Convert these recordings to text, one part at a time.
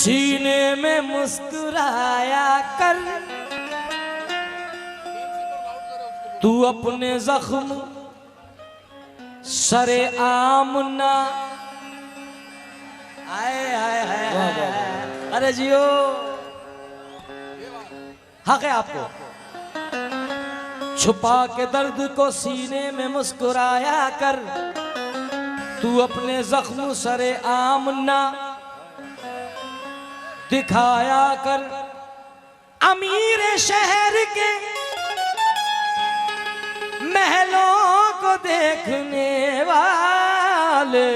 सीने में मुस्कुराया कर तू अपने जख्म सरे आमना। आए आए आए अरे जियो हक है आपको। छुपा के दर्द को सीने में मुस्कुराया कर तू अपने जख्म सरे आमना दिखाया कर। अमीर शहर के महलों को देखने वाले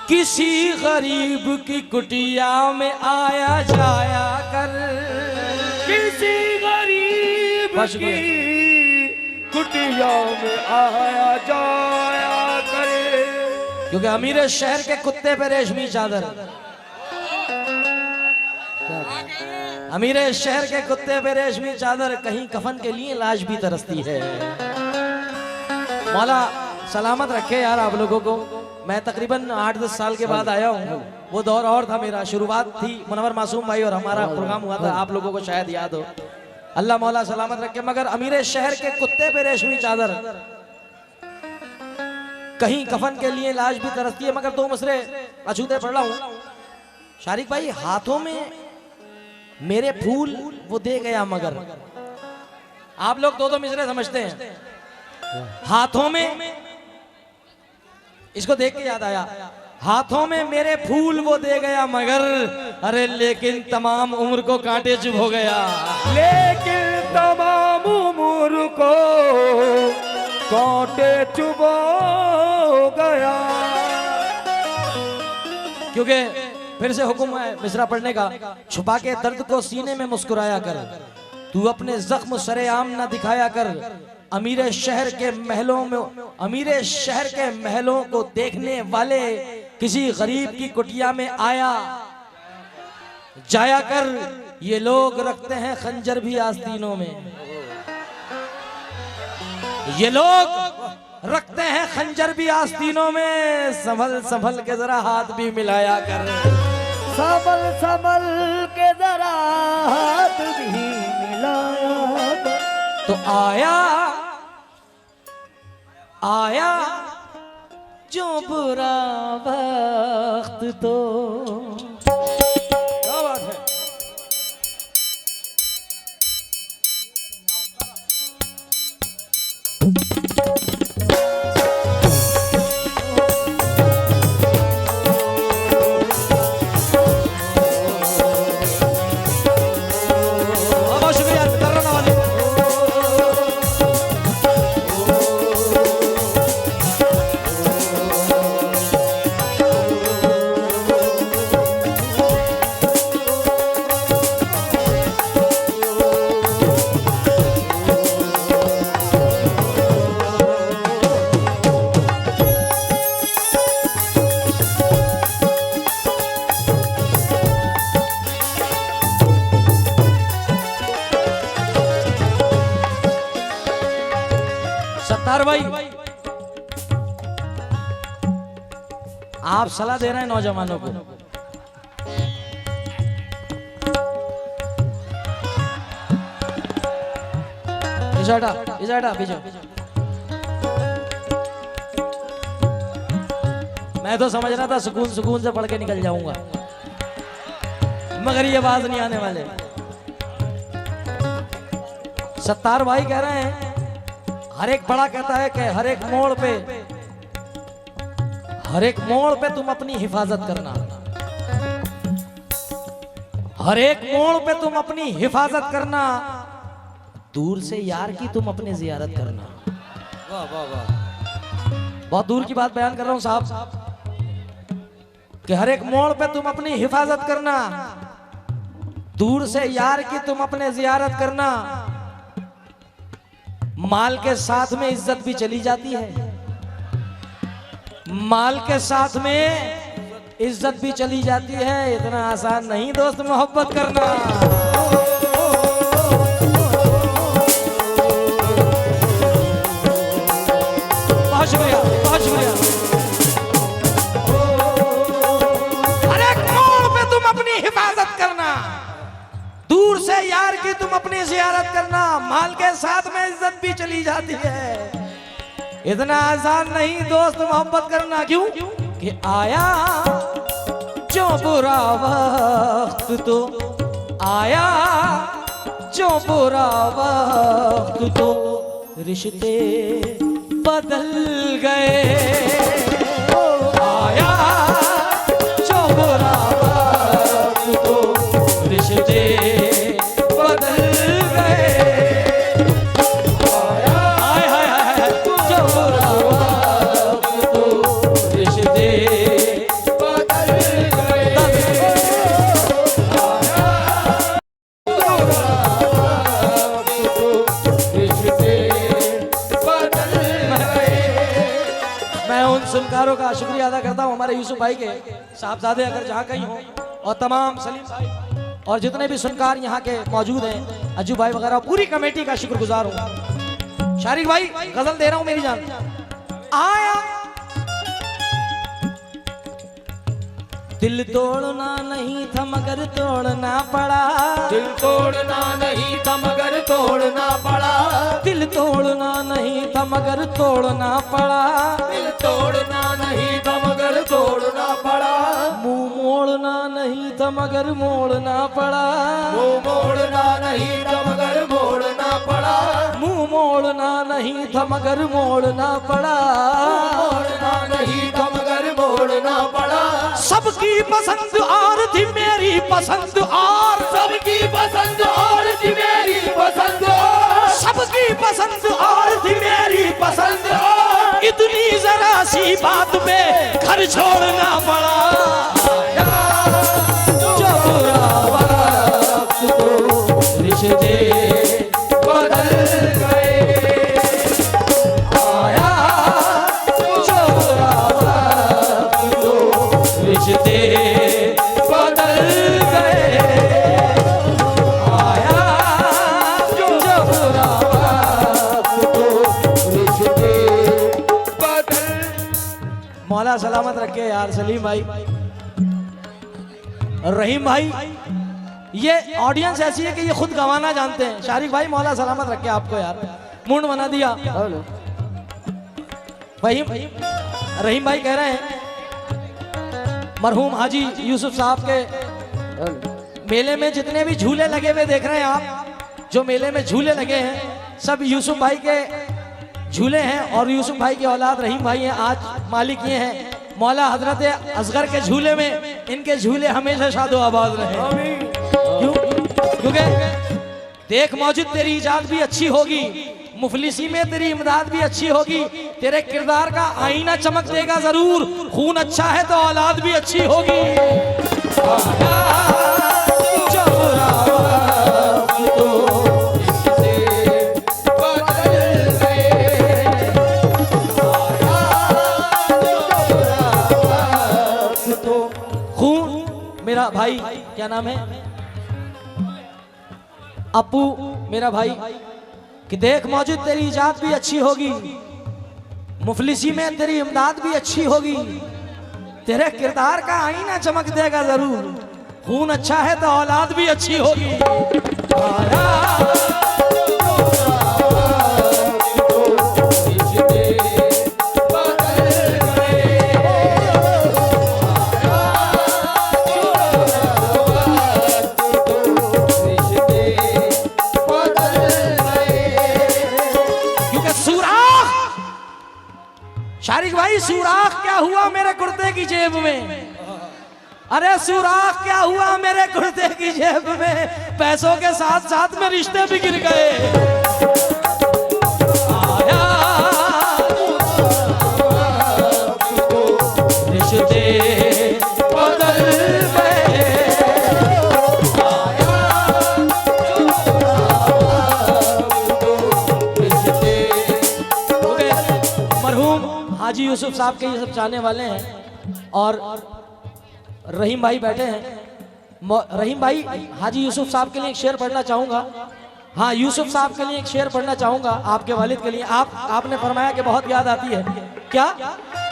किसी गरीब की कुटिया में आया जाया कर। किसी गरीब की कुटिया में आया जाया करे। क्योंकि अमीर शहर के कुत्ते पे रेशमी चादर, अमीर शहर के कुत्ते पे रेशमी चादर, कहीं कफन के लिए लाश भी तरसती है। मौला सलामत रखे यार आप लोगों को। मैं तकरीबन 8-10 साल के बाद आया हूँ। वो दौर और था मेरा, शुरुआत थी मुनव्वर मासूम भाई और हमारा प्रोग्राम हुआ था, आप लोगों को शायद याद हो। अल्लाह मौला सलामत रखे। मगर अमीर शहर के कुत्ते पे रेशमी चादर, कहीं कफन के लिए लाश भी तरसती है। मगर दो मसले अछूते पड़ रहा हूँ शारिक भाई। हाथों में मेरे फूल वो दे गया मगर, आप लोग दो मिसरे समझते हैं। हाथों में, इसको देख के याद आया, हाथों में मेरे फूल वो दे गया मगर, अरे लेकिन तमाम उम्र को कांटे चुभ हो गया। लेकिन तमाम उम्र को कांटे चुभ हो गया। क्योंकि फिर से हुक्म है मिसरा पढ़ने का। छुपा के दर्द को सीने में मुस्कुराया कर तू अपने जख्म सरेआम न दिखाया कर। अमीर शहर के महलों में, अमीर शहर के महलों को देखने वाले किसी गरीब की कुटिया में आया जाया कर। ये लोग रखते हैं खंजर भी आस्तीनों में, ये लोग रखते हैं खंजर भी आस्तीनों में। संभल संभल के जरा हाथ भी मिलाया कर। संभल संभल के जरा हाथ भी मिलाया कर। तो आया आया जो बुरा वक्त तो। क्या बात है। बहुत शुक्रिया करना वाले। सत्तार भाई, आप सलाह दे रहे हैं नौजवानों को। इजाटा पीछे। मैं तो समझ रहा था सुकून सुकून से पढ़ के निकल जाऊंगा, मगर ये बात नहीं आने वाले। सत्तार भाई कह रहे हैं, हर एक बड़ा कहता है कि हर एक मोड़ पे तुम अपनी हिफाजत करना, हर एक मोड़ पे तुम अपनी हिफाजत करना। दूर से यार की तुम अपने जियारत करना। वाह वाह वाह, बहुत दूर की बात बयान कर रहा हूं साहब, कि हर एक मोड़ पे तुम अपनी हिफाजत करना, दूर से यार की तुम अपने जियारत करना। माल के साथ में इज्जत भी चली जाती है, माल के साथ में इज्जत भी चली जाती है। इतना आसान नहीं दोस्त मोहब्बत करना। बहुत शुक्रिया, बहुत शुक्रिया। माल के साथ में इज्जत भी चली जाती है। इतना आसान नहीं दोस्त मोहब्बत करना, क्यों कि आया जो बुरा वक्त तो आया जो बुरा वक्त तो रिश्ते बदल गए। आया जो बुरा वक्त तो रिश्ते बदल गए। आया हाय हाय हाय जो बुरा वक्त तो रिश्ते बदल गए। मैं उन सुनकारों का शुक्रिया अदा करता हूँ हमारे यूसुफ भाई के साहबजादे अगर जहाँ कहीं हो, और तमाम सलीम भाई और जितने भी सुनकार यहाँ के मौजूद हैं, अज्जू भाई वगैरह, पूरी कमेटी का शुक्रगुजार हूँ। शारिक भाई गजल दे रहा हूँ मेरी जान। आया दिल तोड़ना नहीं था मगर तोड़ना पड़ा। दिल तोड़ना नहीं था मगर तोड़ना पड़ा। दिल तोड़ना नहीं था मगर तोड़ना पड़ा। दिल तोड़ना नहीं था मगर तोड़ना पड़ा। मुंह मोड़ना नहीं था मगर मोड़ना पड़ा। मुंह मोड़ना नहीं था मगर मोड़ना पड़ा। मुंह मोड़ना नहीं था मगर मोड़ना पड़ा। मोड़ना नहीं था मगर मोड़ना पड़ा। सबकी पसंद और थी मेरी पसंद और सबकी पसंद और थी मेरी पसंद और सबकी पसंद और थी मेरी पसंद और इतनी जरा सी बात पे घर छोड़ना पड़ा। जो बुरा वक्त तो रिश्ते बदल गए। आया जो बुरा वक्त तो रिश्ते बदल गए। आया जो बुरा वक्त तो रिश्ते बदल। मौला सलामत रखे यार सलीम भाई, रहीम भाई। ये ऑडियंस ऐसी है कि ये खुद गवाना जानते हैं। शारिक भाई मौला सलामत रखे आपको यार, मुंड बना दिया भाई। रहीम भाई कह रहे हैं मरहूम हाजी यूसुफ साहब के मेले में जितने भी झूले लगे हुए देख रहे हैं आप, जो मेले में झूले लगे हैं सब यूसुफ भाई के झूले हैं, और यूसुफ भाई की औलाद रहीम भाई हैं, आज मालिक ये हैं। मौला हजरत असगर के झूले में इनके झूले हमेशा शादो आबाद रहे। क्यों? क्योंकि देख मौजूद तेरी इजाद भी अच्छी होगी, मुफलिसी में तेरी इमदाद भी अच्छी होगी, तेरे किरदार का आईना चमक देगा जरूर। खून अच्छा है तो औलाद भी अच्छी होगी। जो बुरा वक्त तो मेरा भाई क्या नाम है, अप्पू मेरा भाई, कि देख मौजूद तेरी इजाद भी अच्छी होगी, मुफलिसी में तेरी इमदाद भी अच्छी होगी, तेरे किरदार का आईना चमक देगा जरूर। खून अच्छा है तो औलाद भी अच्छी होगी। शारिक भाई सुराख क्या हुआ मेरे कुर्ते की जेब में, अरे सुराख क्या हुआ मेरे कुर्ते की जेब में, पैसों के साथ साथ में रिश्ते भी गिर गए। आया रिश्ते बदल गए। आया रिश्ते मरहूम हाजी यूसुफ साहब के ये सब चाहने वाले हैं, और रहीम भाई बैठे हैं। रहीम भाई हाजी यूसुफ साहब के लिए एक शेर पढ़ना चाहूंगा। हाँ यूसुफ साहब के लिए एक शेर पढ़ना चाहूंगा आपके वालिद के लिए। आपने फरमाया कि बहुत याद आती है। क्या?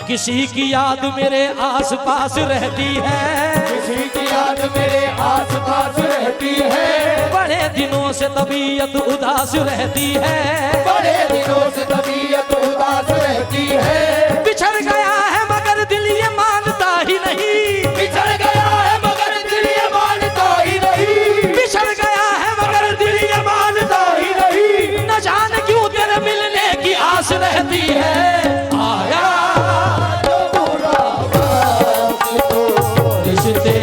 किसी की याद मेरे आस पास रहती है, किसी की याद मेरे आस पास रहती है, बड़े दिनों से तबीयत उदास रहती है, बड़े दिनों से तबीयत उदास रहती है, बिछड़ गया है मगर दिल ये मानता ही नहीं, बिछड़ गया है मगर दिल ये मानता ही नहीं, बिछड़ गया है मगर दिल ये मानता ही नहीं, न जाने क्यों तेरे मिलने की आस रहती है। आया तो बुरा वक्त तो रिश्ते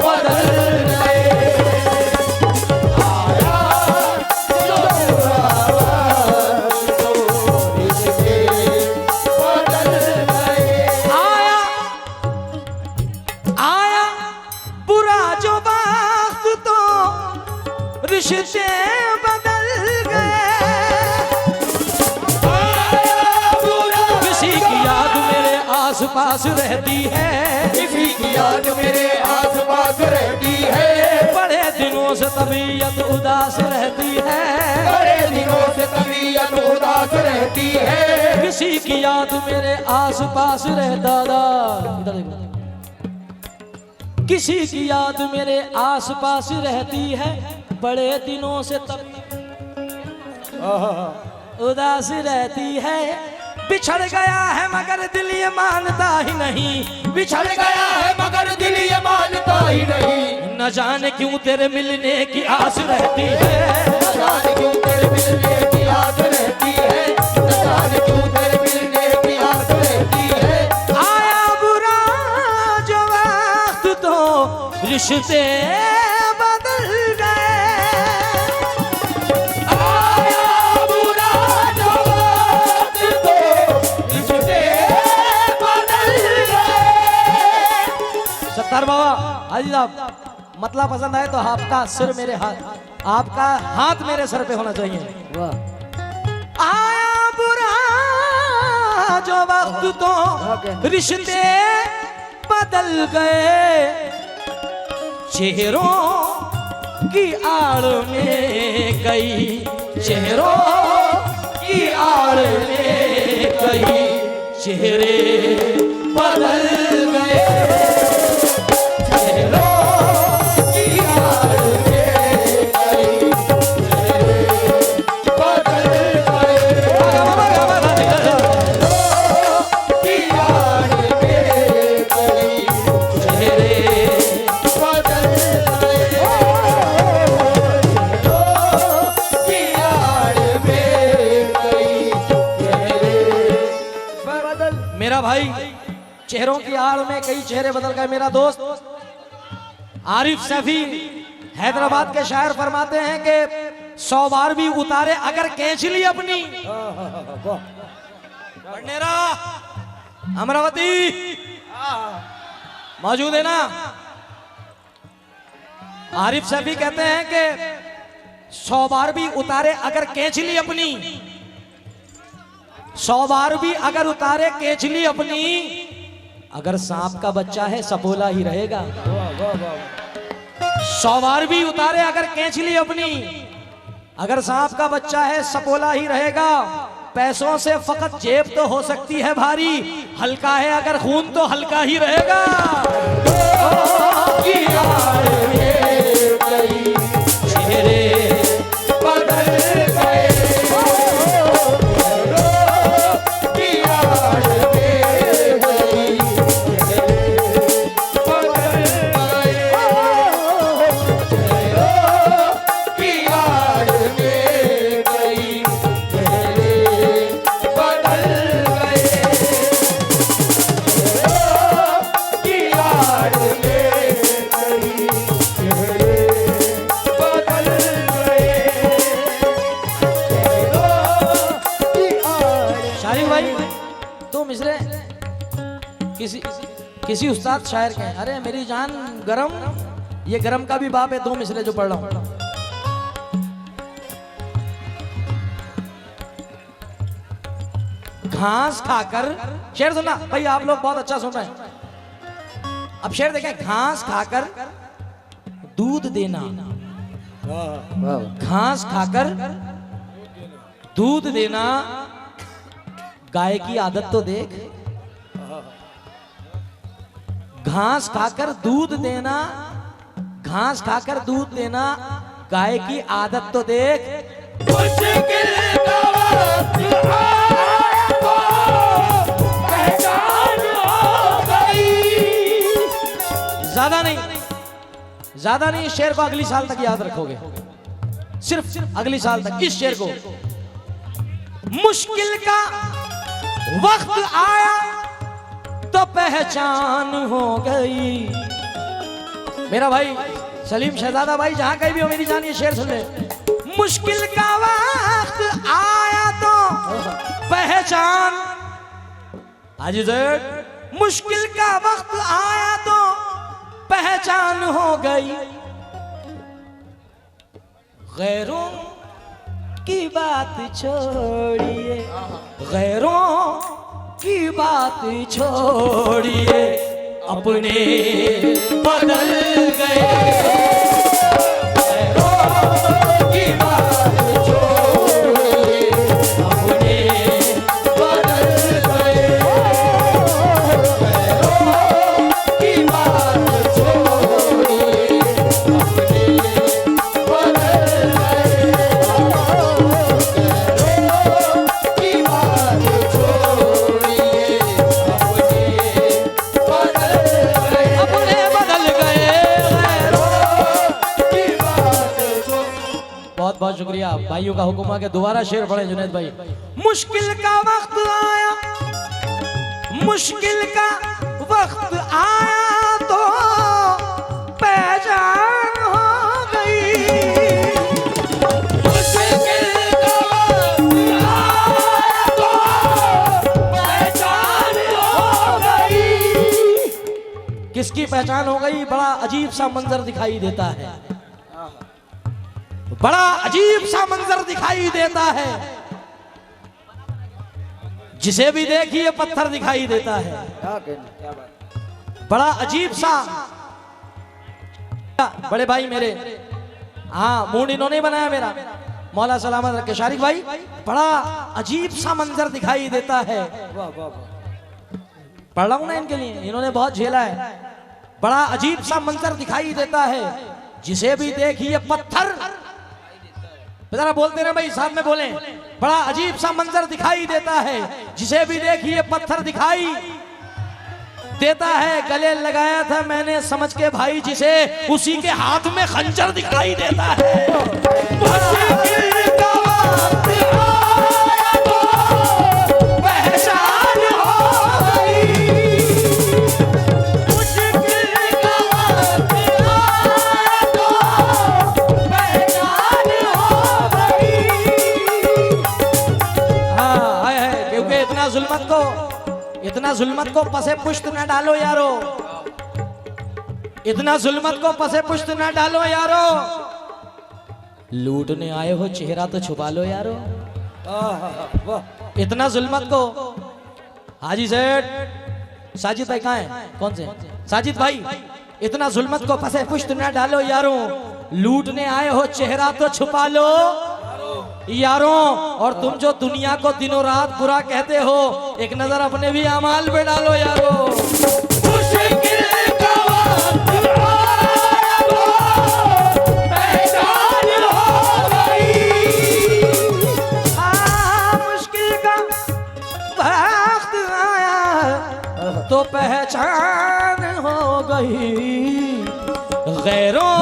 बदल गए, आया जो बुरा वक्त तो रिश्ते बदल गए, आया आया बुरा जो वक्त तो रिश्ते बदल गए, आया बुरा किसी की याद मेरे आस पास रहती है, किसी की याद मेरे आस पास रहती है, बड़े दिनों से तबीयत उदास रहती है, बड़े दिनों से तबीयत उदास रहती है, किसी की याद मेरे आस पास रहता इधर देखो, किसी की याद मेरे आस पास रहती है, बड़े दिनों से तबीयत उदास रहती है, बिछड़ गया है मगर दिल ये मानता ही नहीं, बिछड़ गया है मगर दिल ये मानता ही नहीं, न जाने क्यों तेरे मिलने की आस रहती है, न जाने क्यों तेरे मिलने की आस रहती है, न जाने क्यों तेरे मिलने की आस रहती है, आया बुरा जो वक्त तो रिश्ते बदल गए, आया बुरा जो वक्त तो रिश्ते बदल गए। सत्तार बाबा हाजी साहब, मतला पसंद आए तो आपका सिर मेरे हाथ, आपका हाथ मेरे सर पे होना चाहिए। आया बुरा जो वक्त तो रिश्ते बदल गए, चेहरों की आड़ में कई, चेहरों की आड़ में कई चेहरे बदल गए, चेहरों की आड़ में कई बदल गए, की याद में कई चेहरे बदल गए, की याद में कई बदल। मेरा भाई चेहरों की आड़ में कई चेहरे बदल गए। मेरा दोस्त आरिफ सैफी हैदराबाद के शायर फरमाते हैं कि 100 बार भी उतारे अगर कैंच ली अपनी, बनेरा अमरावती मौजूद है ना। आरिफ सैफी कहते हैं कि 100 बार भी उतारे अगर कैंच ली अपनी, 100 बार भी अगर उतारे केचली अपनी, अगर सांप का बच्चा है सपोला ही रहेगा। 100 बार भी उतारे अगर केचली अपनी, अगर सांप का बच्चा है सपोला ही रहेगा। पैसों से फकत जेब तो हो सकती है भारी, हल्का है अगर खून तो हल्का ही रहेगा। की याद में कई चेहरे बदल गए, की याद में कई बदल गए, की याद में कई बदल गए, की याद में कई बदल गए, शारिक भाई दो मिसरे किसी उस्ताद शायर के हैं। अरे मेरी जान गरम, ये गरम का भी बाप है। दो मिसरे जो पढ़ रहा हूं। घास खाकर, शेर सुनना भाई, आप लोग बहुत अच्छा सुन रहे हैं। अब शेर देखें, घास खाकर दूध देना, घास खाकर दूध देना, गाय की आदत तो देख, घास खाकर दूध देना, घास खाकर दूध देना, गाय की आदत तो देख। मुश्किल का वक्त आया तो पहचान हो गई। ज्यादा नहीं, इस शेर को अगली साल तक याद रखोगे, सिर्फ अगली साल तक इस शेर को। मुश्किल का वक्त आया तो पहचान हो गई। मेरा भाई सलीम शहजादा भाई जहां कहीं भी हो मेरी जान ये शेर सुन ले। मुश्किल का वक्त आया तो पहचान, हाजी सेठ, मुश्किल का वक्त आया तो पहचान हो गई। गैरों की बात छोड़िए, गैरों की बात छोड़िए, अपने बदल गए। गैरों की बात छोड़िए, अपने बदल गए। गैरों की बात छोड़िए, अपने बदल गए। बहुत शुक्रिया भाइयों का हुक्म के दोबारा शेर पढ़े जुनैद भाई। मुश्किल का वक्त आया, मुश्किल का वक्त आया तो पहचान हो गई। मुश्किल का वक्त आया तो पहचान हो गई। किसकी पहचान हो गई? बड़ा अजीब सा मंजर दिखाई देता है, बड़ा अजीब सा मंजर दिखाई देता है, जिसे भी देखिए पत्थर दिखाई देता है। बड़ा अजीब सा। बड़े भाई मेरे, हाँ मूड इन्होंने बनाया मेरा, मौला सलामत रखे शारिक भाई। बड़ा अजीब सा मंजर दिखाई देता है। पढ़ रहा हूं ना इनके लिए, इन्होंने बहुत झेला है। बड़ा अजीब सा मंजर दिखाई देता है, जिसे भी देखिए पत्थर। जरा बोलते ना भाई, साथ में बोलें। बड़ा अजीब सा मंजर दिखाई देता है, जिसे भी देखिए पत्थर दिखाई देता है। गले लगाया था मैंने समझ के भाई जिसे, उसी के हाथ में खंजर दिखाई देता है। मुश्किल का वक्त आया तो पहचान हो गई। मुश्किल का वक्त आया तो पहचान हो गई। हाँ है, क्योंकि इतना जुल्मत को पसे पुश्त न डालो यारो, इतना जुल्मत को पसे पुश्त न डालो यारो। लूटने आए हो चेहरा तो छुपा लो यारो। इतना जुल्मत को। हाजी सेठ साजिद भाई कहाँ है? कौन से साजिद भाई? इतना जुल्मत को पसे पुश्त न डालो यारो, लूटने आए हो चेहरा तो छुपा लो यारों। और तुम जो दुनिया को दिनों रात बुरा कहते हो, एक नजर अपने भी अमाल पे डालो यारो। मुश्किल का वक्त आया तो पहचान हो गई। हाँ मुश्किल का वक्त आया तो पहचान हो गई। गैरों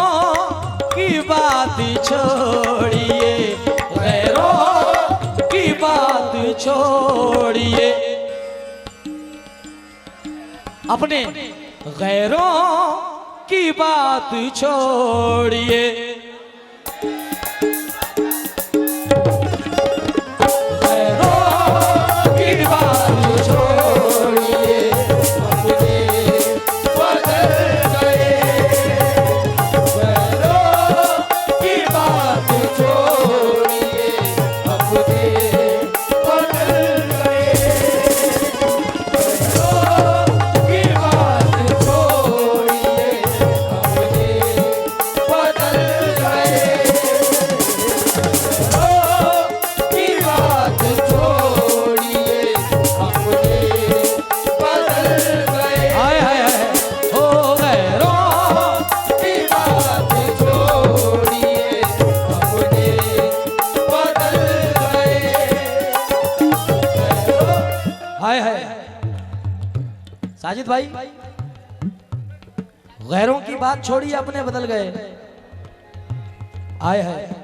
की बात छोड़िए, गैरों की बात छोड़िए, अपने गैरों की बात छोड़िए। गैरों की बात छोड़िए, अपने बदल गए। गैरों की बात छोड़िए, अपने बदल गए। गैरों की बात छोड़िए, अपने बदल साजिद भाई, गैरों की बात छोड़िए, अपने बदल गए। आए है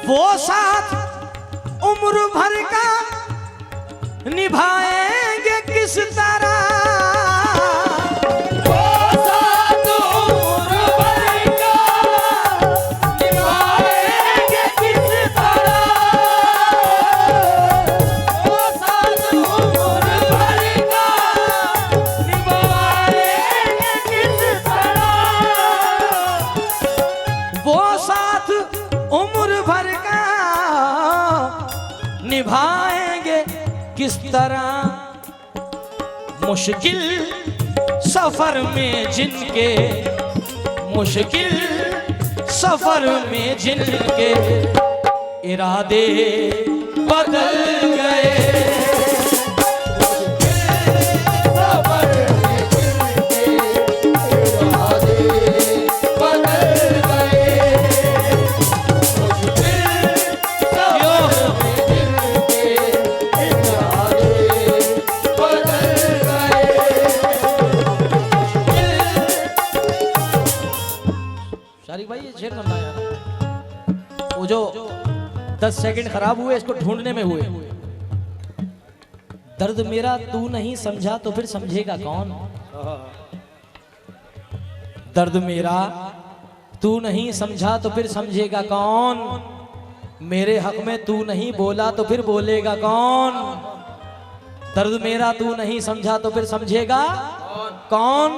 वो साथ उम्र भर का निभाएंगे किस तरह, वो साथ उम्र भर का निभाएंगे किस तरह, वो साथ उम्र भर का निभाएंगे किस तरह, वो साथ उम्र भर का निभाएंगे किस तरह। मुश्किल सफर में जिनके, मुश्किल सफर में जिनके इरादे बदल गए, सफर में जिनके इरादे बदल गए, शारिक भाई ये शेर सुनना यार। वो जो 10 सेकंड खराब हुए इसको ढूंढने में हुए। दर्द मेरा तू नहीं समझा तो फिर समझेगा कौन, दर्द मेरा तू नहीं समझा तो फिर समझेगा कौन, मेरे हक में तू नहीं बोला तो फिर बोलेगा कौन, दर्द मेरा तू नहीं समझा तो फिर समझेगा कौन,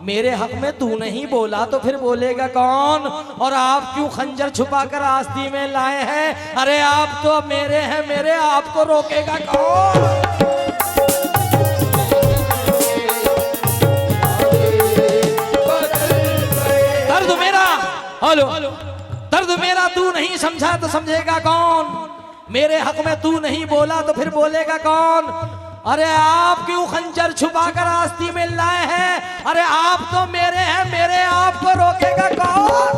मेरे हक में तू नहीं बोला तो फिर बोलेगा कौन। और आप क्यों खंजर छुपा कर आस्ती में लाए हैं, अरे आप तो मेरे हैं मेरे, आपको रोकेगा कौन। दर्द मेरा, हेलो, दर्द मेरा तू नहीं समझा तो समझेगा कौन, मेरे हक में तू नहीं बोला तो फिर बोलेगा कौन। अरे आप क्यों खंजर छुपा कर आस्ती में लाए हैं, अरे आप तो मेरे हैं मेरे, आपको रोकेगा कौन।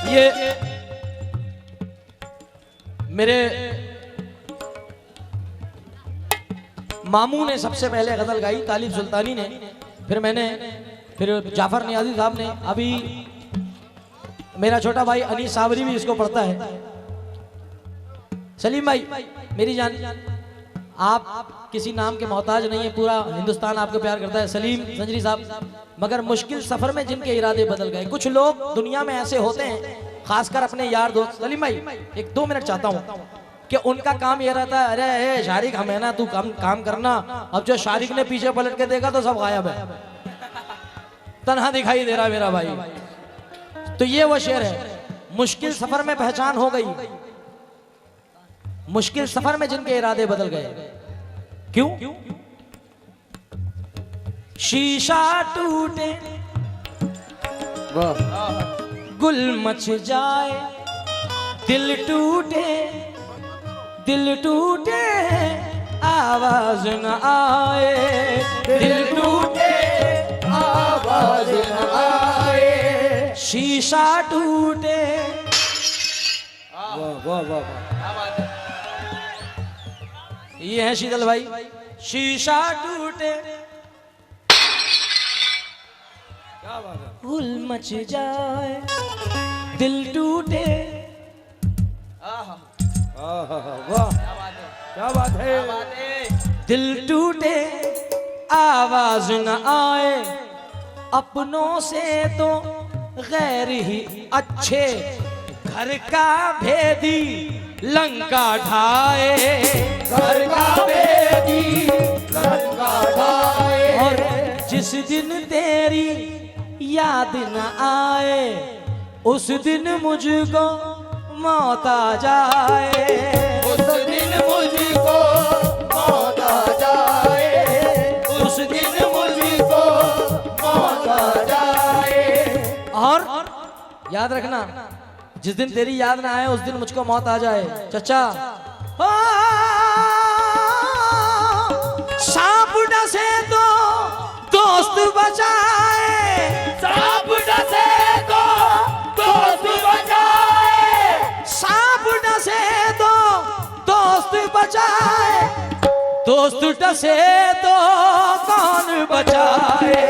ये मेरे मामू ने सबसे पहले गजल गाई, तालिब सुल्तानी ने, फिर मैंने, फिर जाफर नियाजी साहब ने, अभी मेरा छोटा भाई अनीस साबरी भी इसको पढ़ता है। सलीम भाई मेरी जान, आप किसी नाम के मोहताज नहीं है, पूरा हिंदुस्तान आपको प्यार करता है। सलीम संजरी साहब, मगर मुश्किल सफर में जिनके इरादे बदल गए। कुछ लोग दुनिया में ऐसे होते हैं, खासकर अपने यार दोस्त। सलीम भाई 1-2 मिनट चाहता हूँ कि उनका काम ये रहता है, अरे शारिक हम है ना, तू काम करना। अब जो शारिक ने पीछे पलट के देखा तो सब गायब है, तन्हा दिखाई दे रहा मेरा भाई। तो ये वो शेर है, मुश्किल सफर में पहचान हो गई, मुश्किल सफर में जिनके इरादे बदल गए। क्यों? शीशा टूटे गुल मच जाए, दिल टूटे, दिल टूटे आवाज न आए, दिल टूटे आवाज न आए, शीशा टूटे। वाह वाह वाह, ये है शीतल भाई, शीशा टूटे गुल मच जाए, दिल टूटे। वाह क्या बात है, दिल टूटे आवाज न आए, अपनों से तो गैर ही अच्छे, घर का भेदी लंका ढाए, घर का बेदी लंका ढाए, जिस दिन तेरी याद न आए उस दिन मुझको मौत आ जाए, उस दिन मुझको मौत आ जाए, उस दिन मुझको मौत आ जाए। और याद रखना जिस दिन तेरी याद ना आए उस दिन मुझको मौत आ जाए। चचा सांप डसे तो दोस्त बचाए, सांप डसे तो दोस्त बचाए, सांप डसे तो दोस्त बचाए, दोस्त डसे तो कौन बचाए,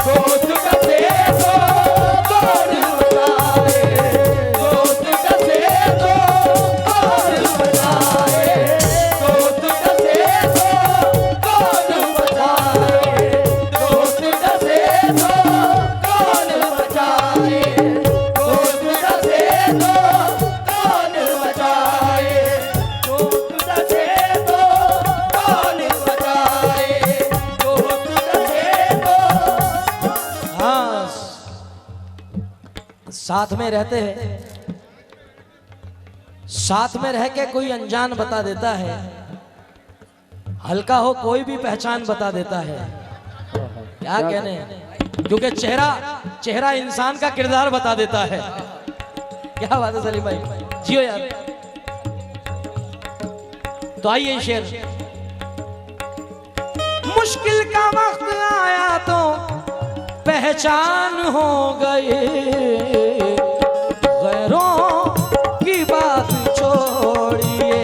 दोस्त डसे तो कौन बचाए, दोस्त डसे तो कौन बचाए, दोस्त डसे तो कौन बचाए, दोस्त डसे तो कौन बचाए, दोस्त डसे तो कौन बचाए, दोस्त डसे तो कौन बचाए, दोस्त डसे तो। हाँ साथ में रहते हैं, साथ में रह के कोई अनजान बता देता है, हल्का हो कोई भी पहचान बता देता है। क्या कहने, क्योंकि चेहरा चेहरा इंसान का किरदार बता देता है। क्या बात है सलीम भाई, जियो यार। तो आइए शेर। मुश्किल का वक्त आया तो पहचान हो गए, गैरों की बात छोड़िए,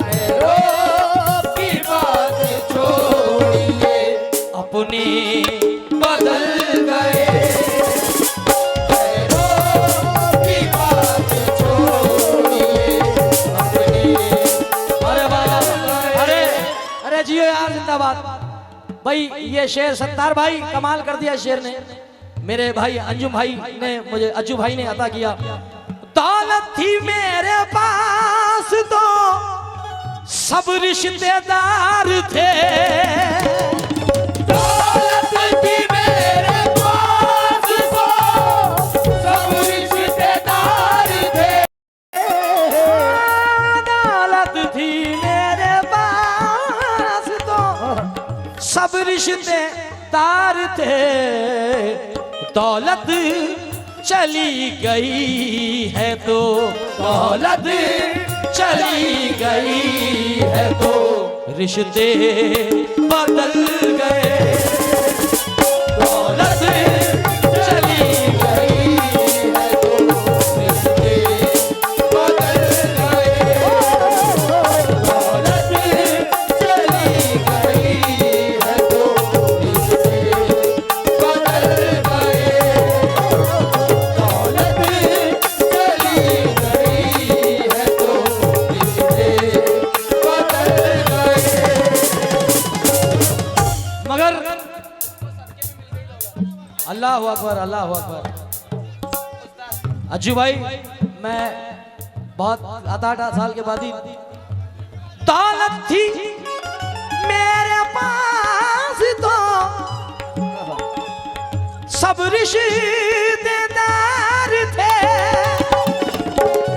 गैरों की बात छोड़िए, अपनी बदल गए, गैरों की बात छोड़िए, अपनी अरे वाह, अरे अरे जियो यार, जिंदाबाद भाई। ये शेर सत्तार भाई कमाल कर दिया शेर ने, मेरे भाई अंजुम भाई ने मुझे, अज्जू भाई ने अता किया। दौलत थी मेरे पास तो सब रिश्तेदार थे, दौलत थी मेरे पास तो सब रिश्तेदार थे, दौलत थी मेरे पास तो सब रिश्तेदार थे, दौलत चली गई है तो, दौलत चली गई है तो रिश्ते बदल गए, दौलत चली गई है तो रिश्ते बदल गए, दौलत चली गई है तो रिश्ते बदल गए, दौलत चली गई है तो रिश्ते बदल गए। मगर अल्लाह अकबर, अल्लाह अकबर। अज्जू भाई मैं बहुत 7-8 साल के बाद ही, दौलत थी मेरे पास तो सब रिश्तेदार थे,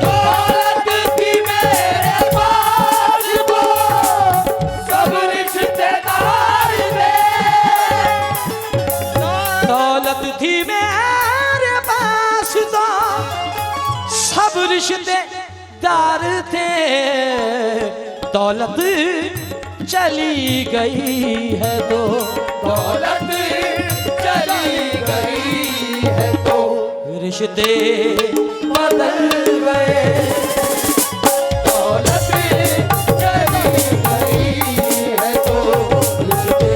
दौलत थी मेरे पास तो सब रिश्तेदार थे, दौलत थी मेरे पास तो सब रिश्तेदार थे, दौलत चली गई है तो, दौलत चली गई है तो रिश्ते बदल गए, दौलत चली गई है तो रिश्ते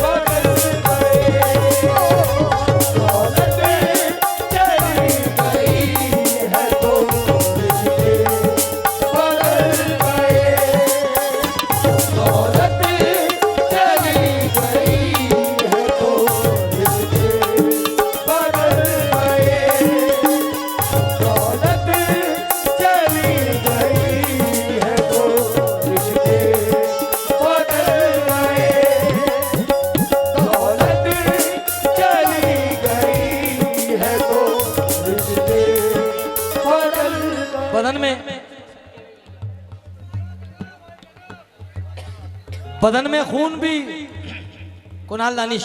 बदल गए, दौलत चली गई है तो रिश्ते बदल गए, दौलत चली गई है तो रिश्ते बदल गए, दौलत बदन में खून भी, कुणाल दानिश,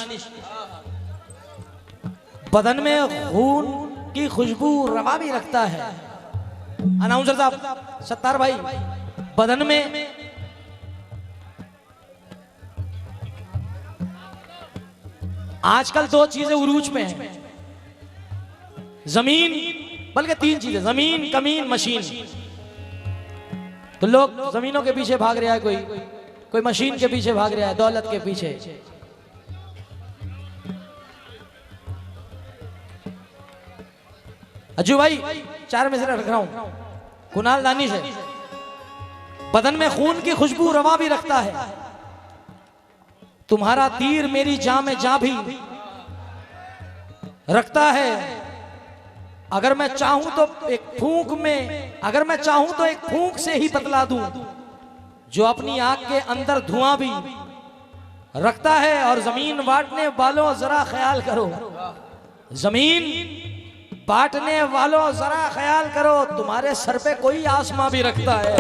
बदन में खून की खुशबू रवा भी रखता है। अनाउंसर साहब, सत्तार भाई, बदन में आजकल दो चीजें उरूज में हैं, जमीन, बल्कि तीन चीजें, जमीन, कमीन, मशीन। तो लोग जमीनों के पीछे भाग रहा है, कोई मशीन के पीछे भाग रहा है, दौलत के पीछे। अज्जू भाई, 4 में से रख रहा हूं, कुणाल दानिश है। बदन में खून की खुशबू रवा भी रखता है, तुम्हारा तीर मेरी जान में जा भी रखता है। अगर मैं चाहूं तो एक फूंक से ही बतला दूं, जो अपनी आंख के अंदर धुआं भी रखता है। और जमीन बांटने वालों जरा ख्याल करो, जमीन बांटने वालों जरा ख्याल करो, तुम्हारे सर पे कोई आसमां भी रखता है।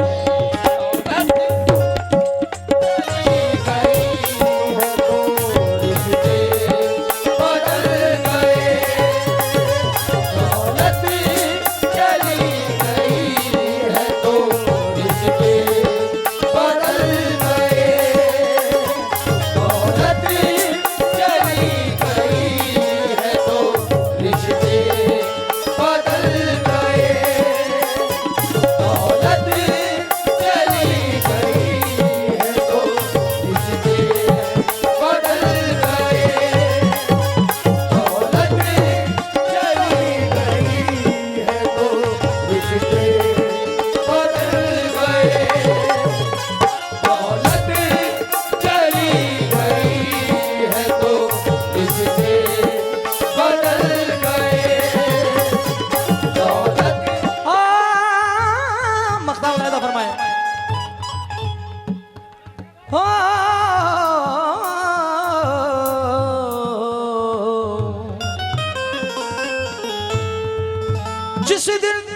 जिस दिन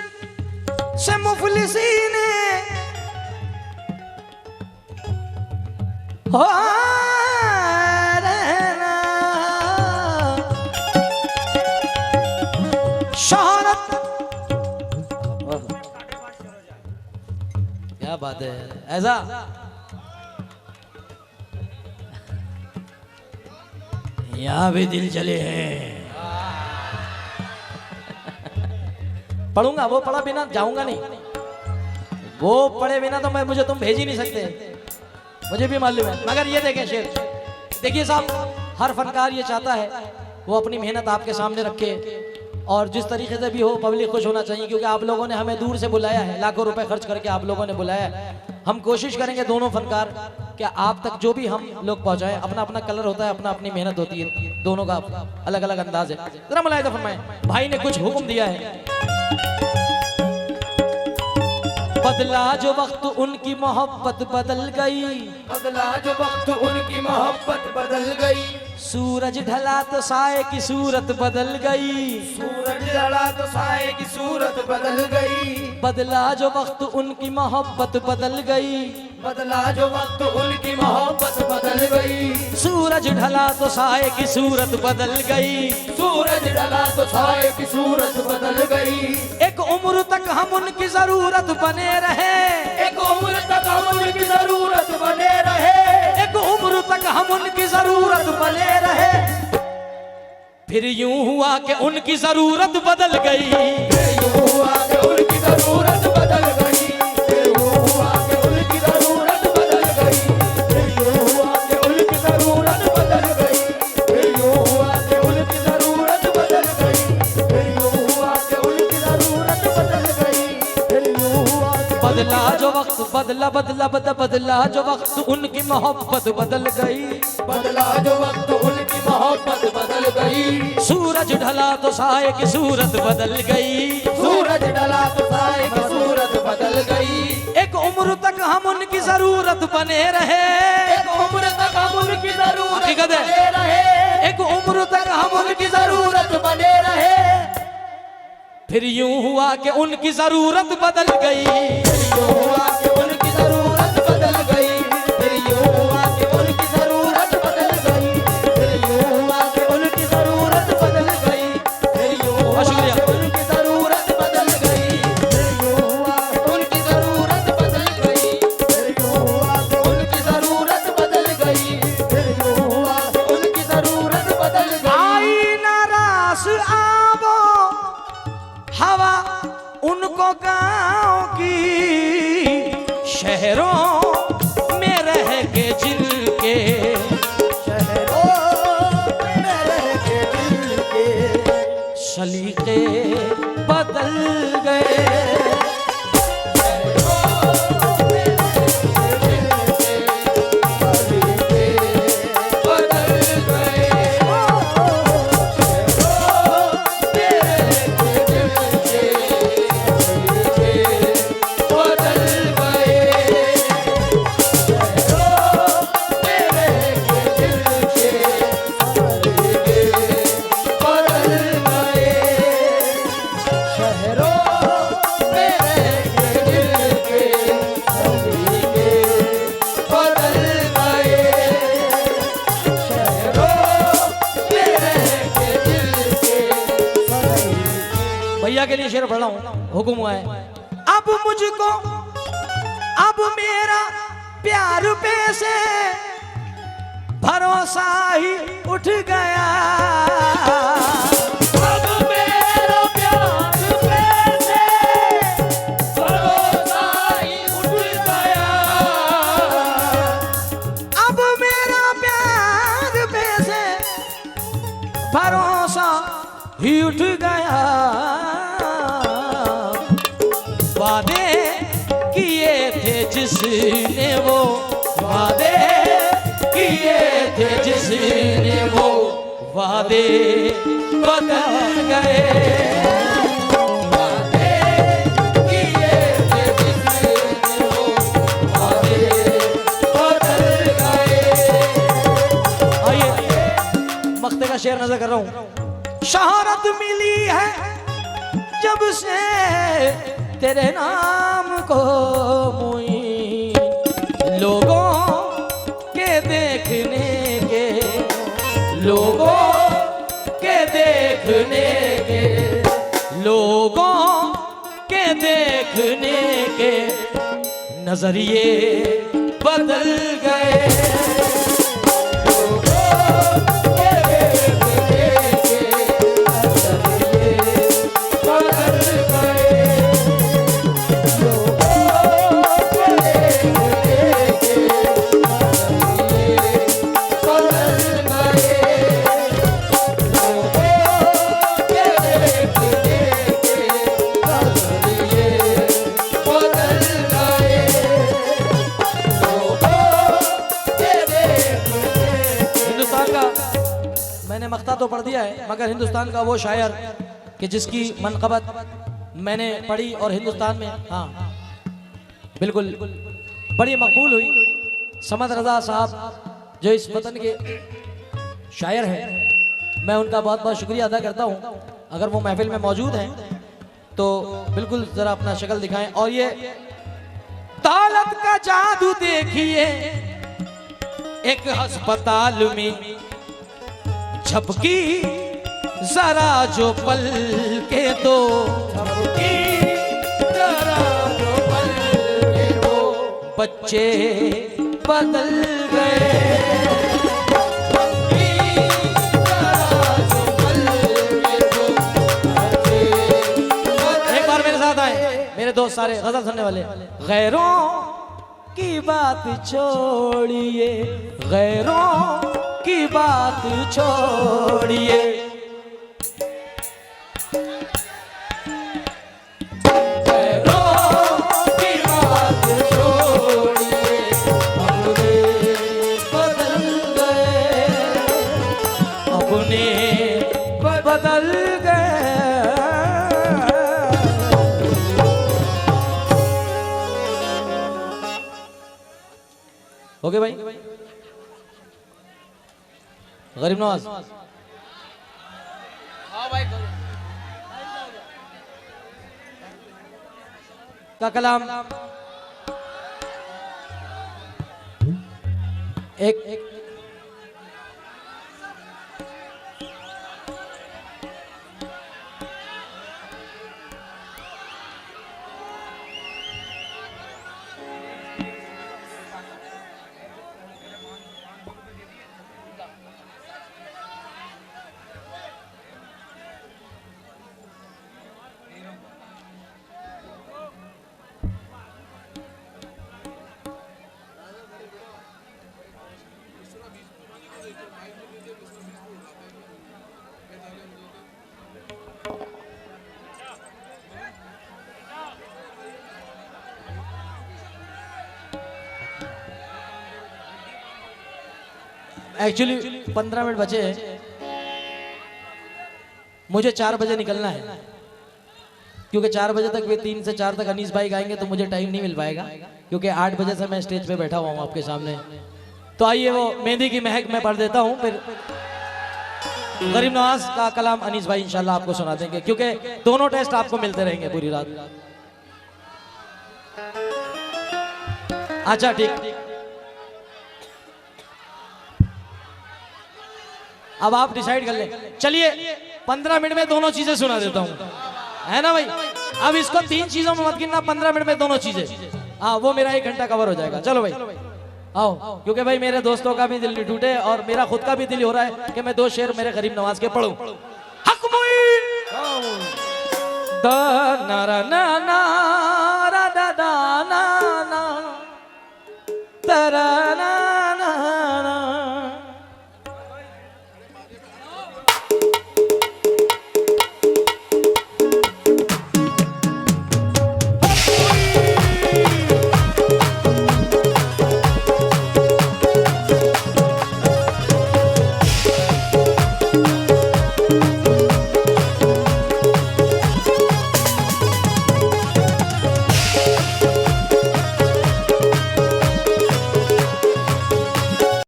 से मुफलिसी ने हो रहना शोहरत, क्या बात है, ऐसा यहाँ भी दिल चले हैं। पढ़ूंगा, वो पढ़ा बिना जाऊंगा नहीं, वो पढ़े बिना तो मुझे तुम भेज ही नहीं सकते, मुझे भी मालूम है। मगर ये देखें शेर, देखिए साहब, हर फनकार ये चाहता है वो अपनी मेहनत आपके सामने रखे, और जिस तरीके से भी हो पब्लिक खुश होना चाहिए, क्योंकि आप लोगों ने हमें दूर से बुलाया है, लाखों रुपए खर्च करके आप लोगों ने बुलाया है। हम कोशिश करेंगे दोनों फनकार क्या आप तक जो भी हम लोग पहुंचाएं, अपना अपना कलर होता है, अपना अपनी मेहनत होती है, दोनों का अलग अलग अंदाज है। जरा मुलाहिजा फरमाएं, भाई ने कुछ हुक्म दिया है। बदला जो वक्त उनकी मोहब्बत बदल गई, बदला जो वक्त उनकी मोहब्बत बदल गई, सूरज ढला तो साए की सूरत बदल गई, सूरज ढला तो साए की सूरत बदल गई, बदला जो वक्त उनकी मोहब्बत बदल गई, बदला जो वक्त उनकी मोहब्बत बदल गई, सूरज ढला तो साए की सूरत बदल गई, सूरज ढला तो साए की सूरत बदल गई। एक उम्र तक हम उनकी जरूरत बने रहे, एक उम्र तक हम उनकी जरूरत बने रहे, एक उम्र तक हम उनकी जरूरत बने रहे। फिर यूं हुआ कि उनकी जरूरत बदल गई, यूं हुआ कि उनकी जरूरत बदल गई, यूं हुआ कि उनकी जरूरत बदल गई, यूं हुआ कि उनकी जरूरत बदल गई, यूं हुआ कि उनकी जरूरत बदल गई, यूं हुआ कि उनकी जरूरत बदल गई, यूं हुआ बदला जो वक्त बदला बदला बदला जो वक्त उनकी मोहब्बत बदल गई, बदला जो वक्त उनकी मोहब्बत बदल गई, सूरज ढला तो साए की सूरत बदल गई, सूरज ढला तो साए की सूरत बदल गई। एक उम्र तक हम उनकी जरूरत बने रहे, एक उम्र तक हम उनकी जरूरत हकीकत है। बने रहे, एक उम्र तक हम उनकी जरूरत, बने रहे। फिर यूं हुआ कि उनकी जरूरत बदल गई, यूं हुआ कि उनकी जरूरत बदल गई, फिर यूं हुआ कि शहरों में रह के जिनके सलीके बदल गए। भैया के लिए शेर पढ़ रहा हूं, हुक्म हुआ है। अब मुझको अब मेरा प्यार पे से भरोसा ही उठ गया। अब मेरा प्यार पे से भरोसा ही उठ गया। अब मेरा प्यार पे से भरोसा ही उठ गया। वादे किए थे जिसने वो वादे किए थे जिसने वो वादे बदल गए। वादे किए थे जिसने वो वादे बदल गए। आइए मक्ते का शेर नजर कर रहा हूं। शहरत मिली है जब से तेरे नाम को मुई लोगों के देखने के लोगों के देखने के लोगों के देखने के नजरिए बदल गए। मैंने मक्ता तो पढ़ दिया है, मगर हिंदुस्तान का वो शायर कि जिसकी मनक़बत मैंने पढ़ी और हिंदुस्तान में हाँ बिल्कुल बड़ी मकबूल हुई। समद रजा साहब जो इस वतन के शायर हैं, मैं उनका बहुत बहुत शुक्रिया अदा करता हूँ। अगर वो महफिल में मौजूद हैं तो बिल्कुल ज़रा अपना शक्ल दिखाएं। और ये दौलत का जादू देखिए एक अस्पताल में झपकी जरा जो पल के दो झपकी जरा जो पल के दो बच्चे बदल गए। झपकी जरा जो पल के दो बच्चे एक बार मेरे साथ आए मेरे दोस्त सारे गजल सुनने वाले। गैरों की बात छोड़िए गैरों की बात छोड़िए गैरों की बात छोड़िए अपने बदल गए अपने बदल गए। ओके भाई गरीब नवाज हाँ भाई का कलाम एक एक्चुअली 15 मिनट बचे हैं, मुझे 4 बजे निकलना है, क्योंकि 4 बजे तक वे 3 से 4 तक अनीस भाई गाएंगे तो मुझे टाइम नहीं मिल पाएगा, क्योंकि 8 बजे से मैं स्टेज पे बैठा हुआ हूँ आपके सामने। तो आइए वो मेहंदी की महक मैं पढ़ देता हूँ, फिर गरीब नवाज का कलाम अनीस भाई इंशाल्लाह आपको सुना देंगे, क्योंकि दोनों टेस्ट आपको मिलते रहेंगे पूरी रात। अच्छा ठीक, अब आप डिसाइड कर लें। चलिए 15 मिनट में दोनों चीजें सुना देता हूँ, है ना भाई। अब इसको 3 चीजों में मत गिनना, 15 मिनट में दोनों चीजें, हाँ वो मेरा 1 घंटा कवर हो जाएगा। चलो भाई आओ, क्योंकि भाई मेरे दोस्तों का भी दिल नहीं टूटे और मेरा खुद का भी दिल हो रहा है कि मैं 2 शेर मेरे गरीब नवाज के पढ़ूं। हक मुई दा ना रा ना ना रा दा दा ना ना तरा ना